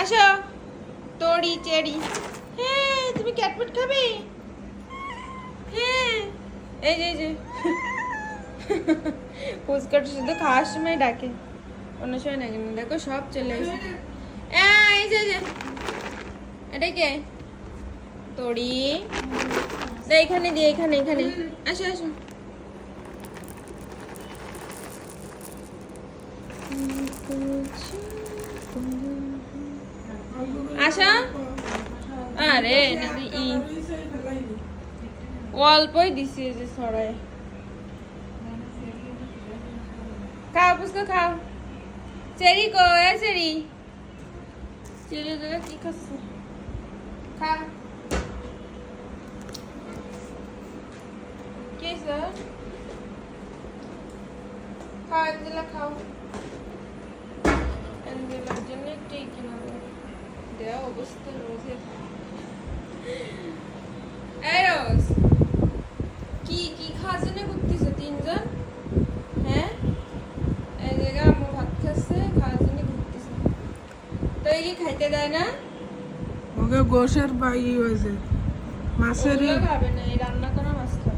আসো তোড়ি চেরি। হ্যাঁ তুমি ক্যাটমিট খাবে? হ্যাঁ এই যে এই যে পুচকাটা শুধু খাওয়ার সময় ডাকে, অন্য সময় ডাকে না। দেখো সব চলে এসেছে। এই যে এই যে এটা কে? তোড়ি এখানে দিয়ে, এখানে এখানে আসো আসো। আশা আরে ই অল্পই দিছি যে ছড়ায়। খাও পুষ্কা খাও। চেরি কো? এ চেরি, চেরি দাদা কি খাচ্ছে? খা। কে স্যার? খাও এনজেলা খাও। এনজেলার জন্য একটু কিনা দেওয়া অবস্থা রোজের। এই রোজ কি কি খাওয়ার জন্য করতেছো তিনজন? হ্যাঁ এই জায়গা আম্মু ভাত খাচ্ছে, খাওয়ার জন্য করতেছে। তো এই কি খাইতে দেয় না? ওকে গোশের বাই হয়েছে মাছের ওগুলো খাবে না, এই রান্না করা মাছ খাবে।